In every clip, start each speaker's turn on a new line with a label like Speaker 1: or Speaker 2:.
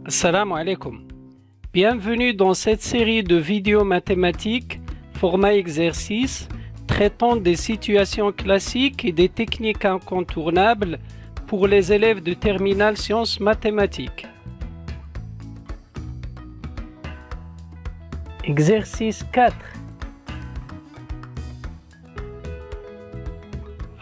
Speaker 1: Assalamu alaikum. Bienvenue dans cette série de vidéos mathématiques, format exercice, traitant des situations classiques et des techniques incontournables pour les élèves de terminale sciences mathématiques. Exercice 4.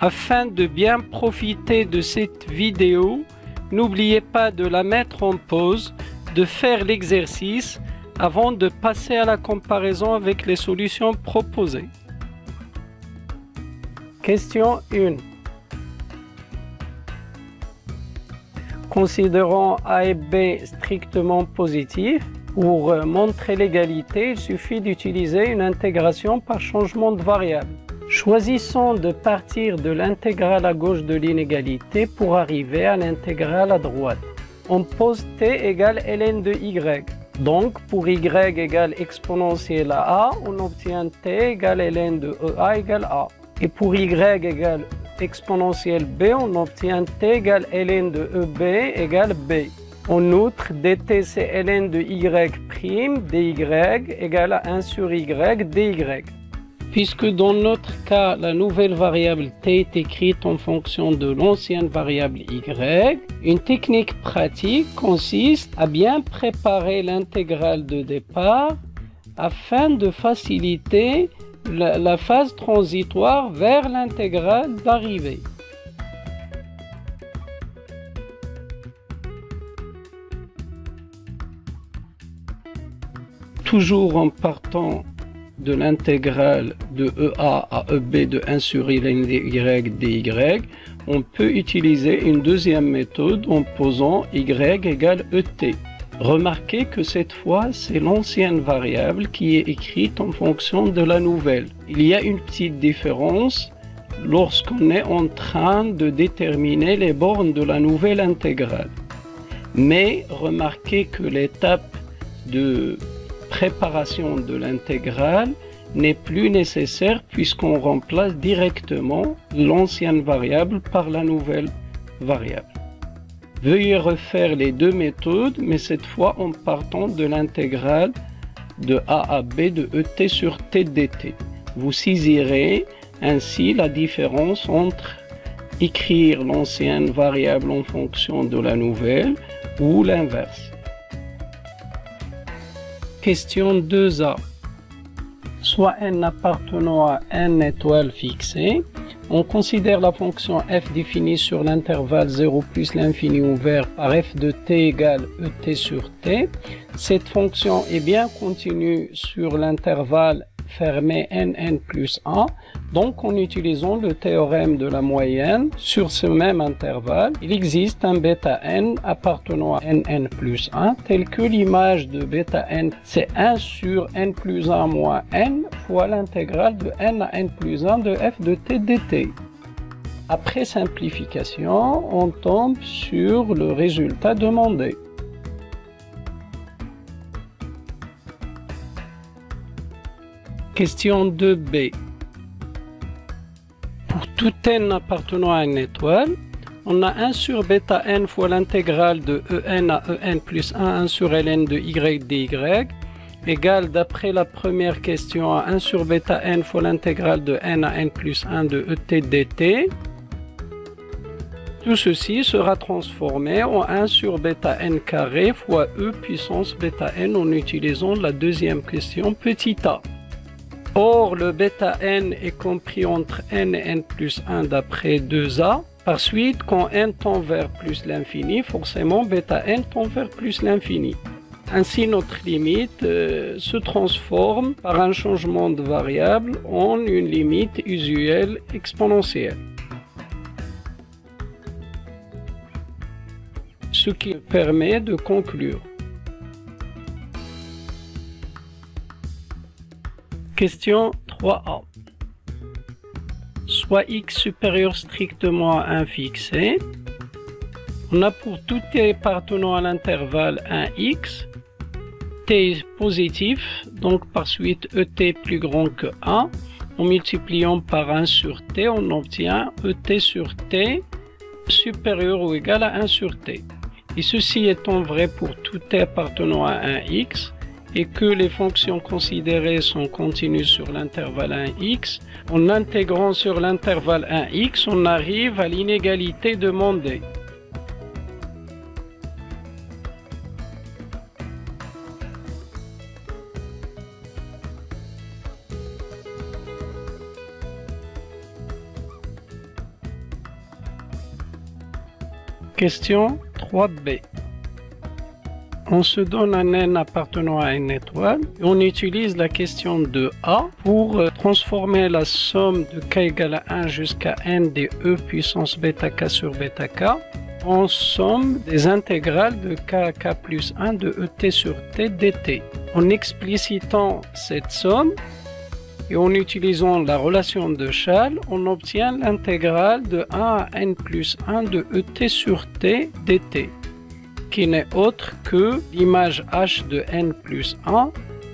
Speaker 1: Afin de bien profiter de cette vidéo, n'oubliez pas de la mettre en pause, de faire l'exercice avant de passer à la comparaison avec les solutions proposées. Question 1. Considérons A et B strictement positifs. Pour montrer l'égalité, il suffit d'utiliser une intégration par changement de variable. Choisissons de partir de l'intégrale à gauche de l'inégalité pour arriver à l'intégrale à droite. On pose t égale ln de y. Donc, pour y égale exponentielle à a, on obtient t égale ln de ea égale a. Et pour y égale exponentielle b, on obtient t égale ln de eb égale b. En outre, dt c'est ln de y', dy égale à 1 sur y dy. Puisque dans notre cas, la nouvelle variable t est écrite en fonction de l'ancienne variable y, une technique pratique consiste à bien préparer l'intégrale de départ afin de faciliter la phase transitoire vers l'intégrale d'arrivée. Toujours en partant de l'intégrale de EA à EB de 1 sur y dy, on peut utiliser une deuxième méthode en posant y égale ET. Remarquez que cette fois, c'est l'ancienne variable qui est écrite en fonction de la nouvelle. Il y a une petite différence lorsqu'on est en train de déterminer les bornes de la nouvelle intégrale. Mais remarquez que l'étape de préparation de l'intégrale n'est plus nécessaire puisqu'on remplace directement l'ancienne variable par la nouvelle variable. Veuillez refaire les deux méthodes, mais cette fois en partant de l'intégrale de a à b de et sur t dt. Vous saisirez ainsi la différence entre écrire l'ancienne variable en fonction de la nouvelle ou l'inverse. Question 2a. Soit n appartenant à n étoile fixée, on considère la fonction f définie sur l'intervalle 0 plus l'infini ouvert par f de t égale et sur t. Cette fonction est bien continue sur l'intervalle fermé nn plus 1, donc en utilisant le théorème de la moyenne sur ce même intervalle, il existe un bêta n appartenant à nn plus 1 tel que l'image de bêta n, c'est 1 sur n plus 1 moins n fois l'intégrale de n à n plus 1 de f de t dt. Après simplification, on tombe sur le résultat demandé. Question 2b. Pour tout n appartenant à une étoile, on a 1 sur bêta n fois l'intégrale de en à en plus 1 sur ln de y dy égale, d'après la première question, à 1 sur bêta n fois l'intégrale de n à n plus 1 de et dt. Tout ceci sera transformé en 1 sur bêta n carré fois e puissance bêta n en utilisant la deuxième question petit a. Or, le bêta n est compris entre n et n plus 1 d'après 2a. Par suite, quand n tend vers plus l'infini, forcément bêta n tend vers plus l'infini. Ainsi, notre limite se transforme par un changement de variable en une limite usuelle exponentielle. Ce qui permet de conclure. Question 3a. Soit x supérieur strictement à 1 fixé, on a pour tout t appartenant à l'intervalle 1x, t est positif, donc par suite et plus grand que 1, en multipliant par 1 sur t, on obtient et sur t supérieur ou égal à 1 sur t. Et ceci étant vrai pour tout t appartenant à un x, et que les fonctions considérées sont continues sur l'intervalle 1x, en intégrant sur l'intervalle 1x, on arrive à l'inégalité demandée. Question 3b. On se donne un n appartenant à une étoile et on utilise la question de A pour transformer la somme de k égale à 1 jusqu'à n des e puissance bêta k sur bêta k en somme des intégrales de k à k plus 1 de et sur t dt. En explicitant cette somme et en utilisant la relation de Chasles, on obtient l'intégrale de 1 à n plus 1 de et sur t dt, qui n'est autre que l'image h de n plus 1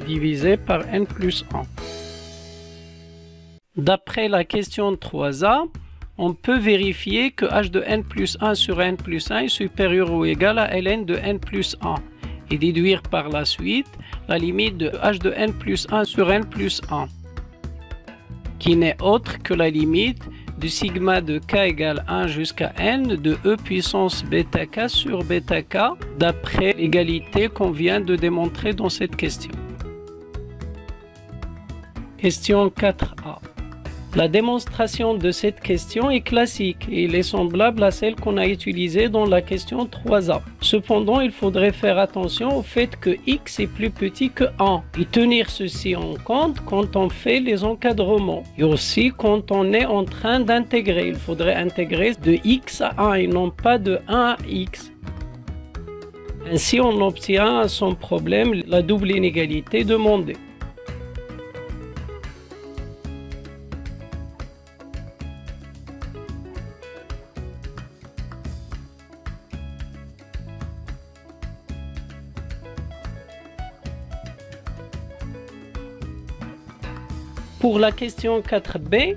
Speaker 1: divisé par n plus 1. D'après la question 3a, on peut vérifier que h de n plus 1 sur n plus 1 est supérieur ou égal à ln de n plus 1 et déduire par la suite la limite de h de n plus 1 sur n plus 1, qui n'est autre que la limite du sigma de k égale 1 jusqu'à n de e puissance bêta k sur bêta k, d'après l'égalité qu'on vient de démontrer dans cette question. Question 4a. La démonstration de cette question est classique et il est semblable à celle qu'on a utilisée dans la question 3a. Cependant, il faudrait faire attention au fait que x est plus petit que 1 et tenir ceci en compte quand on fait les encadrements et aussi quand on est en train d'intégrer. Il faudrait intégrer de x à 1 et non pas de 1 à x. Ainsi, on obtient sans problème la double inégalité demandée. Pour la question 4b,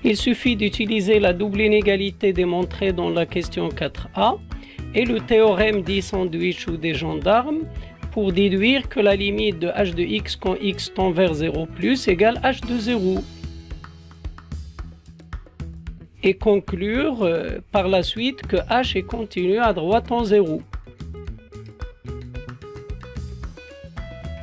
Speaker 1: il suffit d'utiliser la double inégalité démontrée dans la question 4a et le théorème dit sandwich ou des gendarmes pour déduire que la limite de h de x quand x tend vers 0 plus égale h de 0. Et conclure par la suite que h est continu à droite en 0.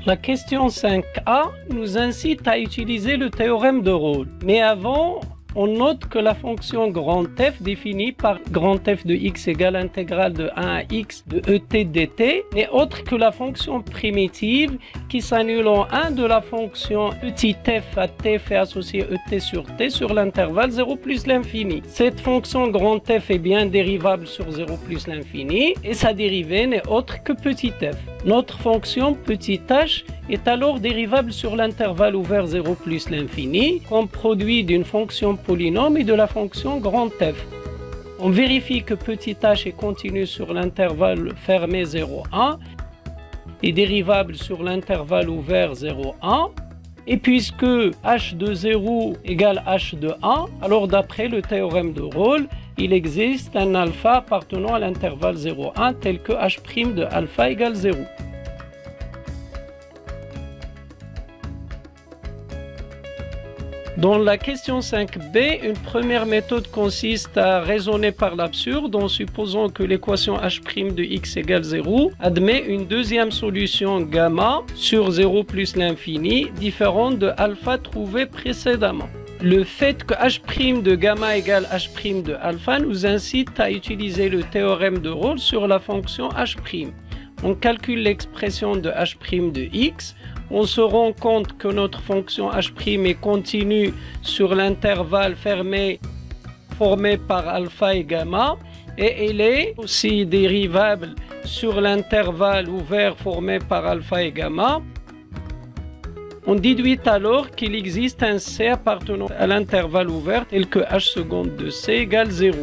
Speaker 1: La question 5a nous incite à utiliser le théorème de Rolle. Mais avant, on note que la fonction grand f définie par grand f de x égale intégrale de 1 à x de et dt n'est autre que la fonction primitive qui s'annule en 1 de la fonction petit f à t fait associer et sur t sur l'intervalle 0 plus l'infini. Cette fonction grand f est bien dérivable sur 0 plus l'infini et sa dérivée n'est autre que petit f. Notre fonction petit h est alors dérivable sur l'intervalle ouvert 0 plus l'infini comme produit d'une fonction polynôme et de la fonction grand f. On vérifie que petit h est continu sur l'intervalle fermé 0, 1 et dérivable sur l'intervalle ouvert 0, 1. Et puisque h de 0 égale h de 1, alors d'après le théorème de Rolle, il existe un alpha appartenant à l'intervalle 0, 1 tel que h' de alpha égale 0. Dans la question 5b, une première méthode consiste à raisonner par l'absurde en supposant que l'équation h' de x égale 0 admet une deuxième solution gamma sur 0 plus l'infini différente de alpha trouvée précédemment. Le fait que h' de gamma égale h' de alpha nous incite à utiliser le théorème de Rolle sur la fonction h'. On calcule l'expression de h' de x. On se rend compte que notre fonction h' est continue sur l'intervalle fermé formé par alpha et gamma et elle est aussi dérivable sur l'intervalle ouvert formé par alpha et gamma. On déduit alors qu'il existe un c appartenant à l'intervalle ouvert tel que h seconde de c égale 0.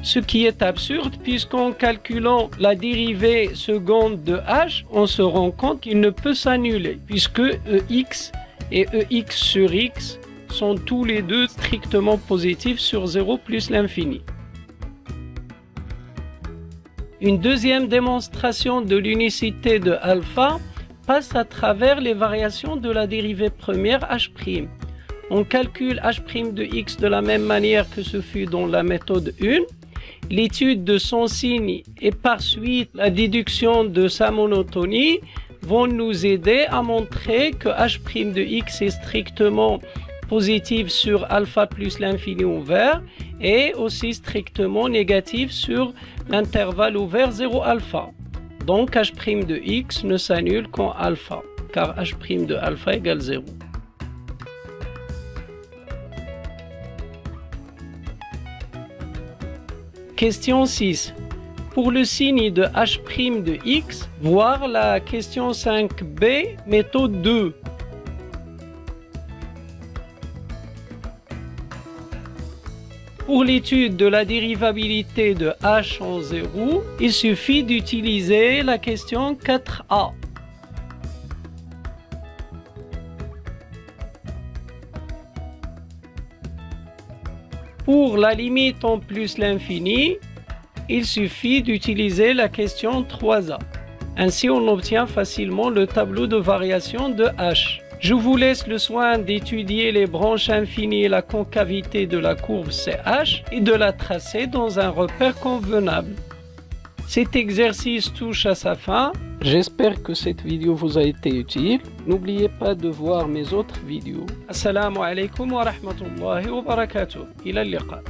Speaker 1: Ce qui est absurde puisqu'en calculant la dérivée seconde de h, on se rend compte qu'il ne peut s'annuler puisque ex et ex sur x sont tous les deux strictement positifs sur 0 plus l'infini. Une deuxième démonstration de l'unicité de alpha passe à travers les variations de la dérivée première h'. On calcule h' de x de la même manière que ce fut dans la méthode 1. L'étude de son signe et par suite la déduction de sa monotonie vont nous aider à montrer que h' de x est strictement positif sur alpha plus l'infini ouvert et aussi strictement négatif sur l'intervalle ouvert 0 alpha. Donc h' de x ne s'annule qu'en alpha, car h' de alpha égale 0. Question 6. Pour le signe de h' de x, voir la question 5b, méthode 2. Pour l'étude de la dérivabilité de h en 0, il suffit d'utiliser la question 4a. Pour la limite en plus l'infini, il suffit d'utiliser la question 3a. Ainsi, on obtient facilement le tableau de variation de h. Je vous laisse le soin d'étudier les branches infinies et la concavité de la courbe CH et de la tracer dans un repère convenable. Cet exercice touche à sa fin. J'espère que cette vidéo vous a été utile. N'oubliez pas de voir mes autres vidéos. Assalamu alaikum wa rahmatullahi wa barakatuh. Ila al-liqa.